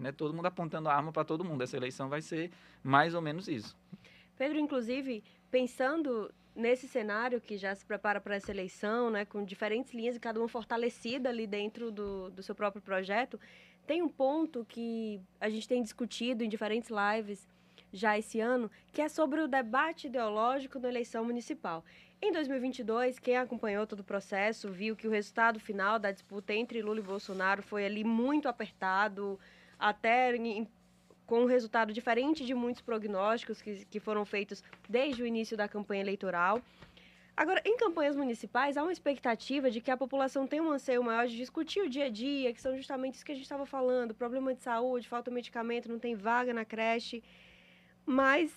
né? Todo mundo apontando a arma para todo mundo. Essa eleição vai ser mais ou menos isso. Pedro, inclusive, pensando nesse cenário que já se prepara para essa eleição, né, com diferentes linhas e cada uma fortalecida ali dentro do seu próprio projeto, tem um ponto que a gente tem discutido em diferentes lives já esse ano, que é sobre o debate ideológico na eleição municipal. Em 2022, quem acompanhou todo o processo viu que o resultado final da disputa entre Lula e Bolsonaro foi ali muito apertado, até com um resultado diferente de muitos prognósticos que foram feitos desde o início da campanha eleitoral. Agora, em campanhas municipais, há uma expectativa de que a população tenha um anseio maior de discutir o dia a dia, que são justamente isso que a gente estava falando, problema de saúde, falta de medicamento, não tem vaga na creche. Mas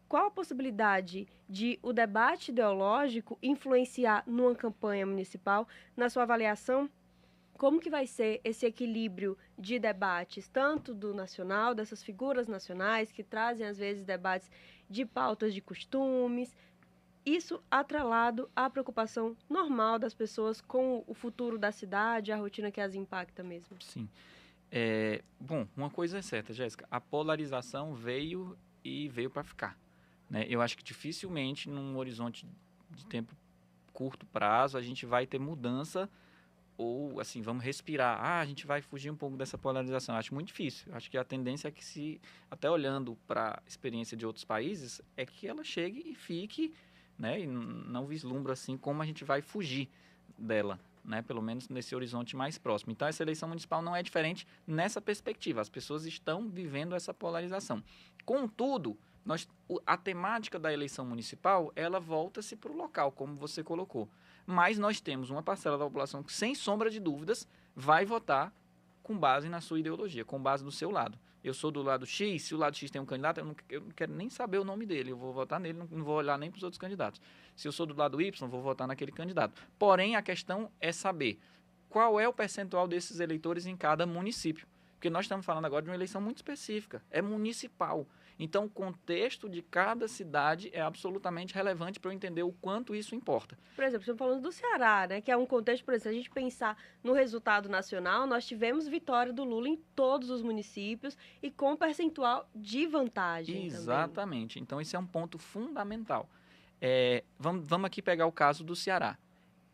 qual a possibilidade de o debate ideológico influenciar numa campanha municipal? Na sua avaliação, como que vai ser esse equilíbrio de debates, tanto do nacional, dessas figuras nacionais que trazem, às vezes, debates de pautas de costumes, isso atrelado à preocupação normal das pessoas com o futuro da cidade, a rotina que as impacta mesmo? Sim. Bom, uma coisa é certa, Jéssica, a polarização veio e veio para ficar, né? Eu acho que dificilmente, num horizonte de tempo curto prazo, a gente vai ter mudança ou, assim, vamos respirar. A gente vai fugir um pouco dessa polarização. Acho muito difícil. Acho que a tendência é que, até olhando para a experiência de outros países, é que ela chegue e fique, né? E não vislumbra, assim, como a gente vai fugir dela, né? Pelo menos nesse horizonte mais próximo. Então, essa eleição municipal não é diferente nessa perspectiva. As pessoas estão vivendo essa polarização. Contudo, a temática da eleição municipal, ela volta-se para o local, como você colocou. Mas nós temos uma parcela da população que, sem sombra de dúvidas, vai votar com base na sua ideologia, com base no seu lado. Eu sou do lado X, se o lado X tem um candidato, eu não quero nem saber o nome dele, eu vou votar nele, não vou olhar nem para os outros candidatos. Se eu sou do lado Y, vou votar naquele candidato. Porém, a questão é saber qual é o percentual desses eleitores em cada município. Porque nós estamos falando agora de uma eleição muito específica, é municipal. Então, o contexto de cada cidade é absolutamente relevante para eu entender o quanto isso importa. Por exemplo, estamos falando do Ceará, né, que é um contexto, por exemplo, se a gente pensar no resultado nacional, nós tivemos vitória do Lula em todos os municípios e com percentual de vantagem. Exatamente. Também. Então, esse é um ponto fundamental. Vamos aqui pegar o caso do Ceará.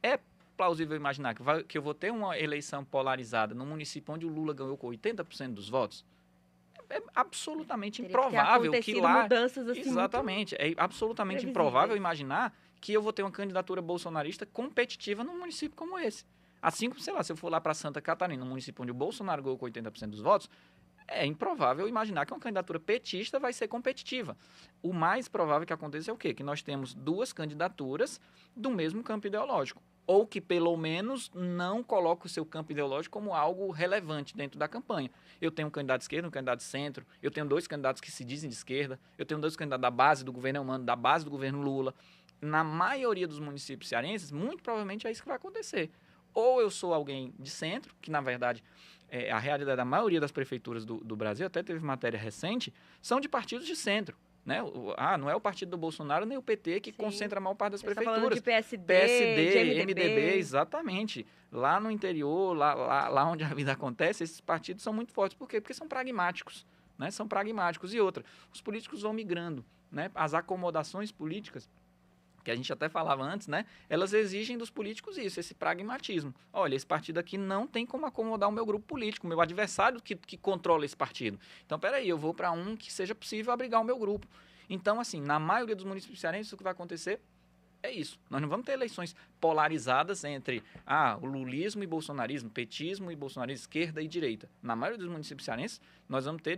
É plausível imaginar que eu vou ter uma eleição polarizada num município onde o Lula ganhou com 80% dos votos? É absolutamente improvável que lá... mudanças assim. Exatamente. É absolutamente improvável imaginar que eu vou ter uma candidatura bolsonarista competitiva num município como esse. Assim como, sei lá, se eu for lá para Santa Catarina, num município onde o Bolsonaro ganhou com 80% dos votos, é improvável imaginar que uma candidatura petista vai ser competitiva. O mais provável que aconteça é o quê? Que nós temos duas candidaturas do mesmo campo ideológico. Ou que, pelo menos, não coloque o seu campo ideológico como algo relevante dentro da campanha. Eu tenho um candidato de esquerda, um candidato de centro, eu tenho dois candidatos que se dizem de esquerda, eu tenho dois candidatos da base do governo Eumano, da base do governo Lula. Na maioria dos municípios cearenses, muito provavelmente é isso que vai acontecer. Ou eu sou alguém de centro, que, na verdade, a realidade da maioria das prefeituras do Brasil, até teve matéria recente, são de partidos de centro. Né? Não é o partido do Bolsonaro nem o PT que concentra a maior parte das prefeituras. Tá falando de PSD, PSD, MDB, exatamente. Lá no interior, lá onde a vida acontece, esses partidos são muito fortes. Por quê? Porque são pragmáticos. Né? São pragmáticos. E outra, os políticos vão migrando. Né? As acomodações políticas, que a gente até falava antes, né? Elas exigem dos políticos isso, esse pragmatismo. Olha, esse partido aqui não tem como acomodar o meu grupo político, o meu adversário que controla esse partido. Então, peraí, eu vou para um que seja possível abrigar o meu grupo. Então, assim, na maioria dos municípios cearenses, o que vai acontecer é isso. Nós não vamos ter eleições polarizadas entre o lulismo e bolsonarismo, petismo e bolsonarismo, esquerda e direita. Na maioria dos municípios cearenses, nós vamos ter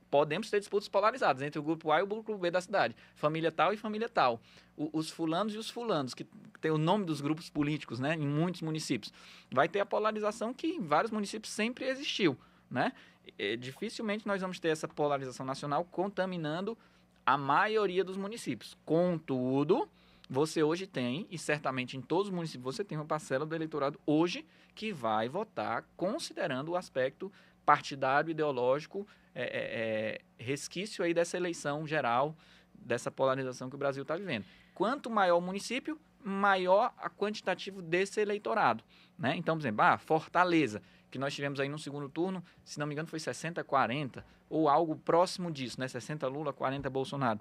podemos ter disputas polarizadas entre o grupo A e o grupo B da cidade. Família tal e família tal. Os fulanos e os fulanos, que tem o nome dos grupos políticos, né, em muitos municípios. Vai ter a polarização que em vários municípios sempre existiu. Né? Dificilmente nós vamos ter essa polarização nacional contaminando a maioria dos municípios. Contudo, você hoje tem, e certamente em todos os municípios você tem uma parcela do eleitorado hoje que vai votar considerando o aspecto partidário, ideológico, resquício aí dessa eleição geral, dessa polarização que o Brasil está vivendo. Quanto maior o município, maior a quantitativo desse eleitorado. Né? Então, por exemplo, Fortaleza, que nós tivemos aí no segundo turno, se não me engano, foi 60-40, ou algo próximo disso, né? 60 Lula, 40 Bolsonaro.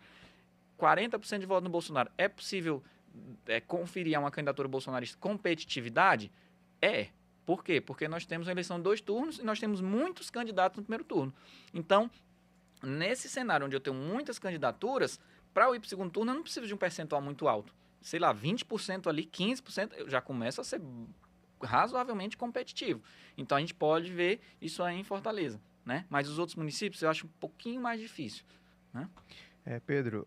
40% de voto no Bolsonaro. É possível conferir a uma candidatura bolsonarista competitividade? É. Por quê? Porque nós temos uma eleição de 2 turnos e nós temos muitos candidatos no primeiro turno. Então, nesse cenário onde eu tenho muitas candidaturas, para eu ir para o segundo turno, eu não preciso de um percentual muito alto. Sei lá, 20% ali, 15%, eu já começo a ser razoavelmente competitivo. Então, a gente pode ver isso aí em Fortaleza, né? Mas os outros municípios eu acho um pouquinho mais difícil, né? Pedro,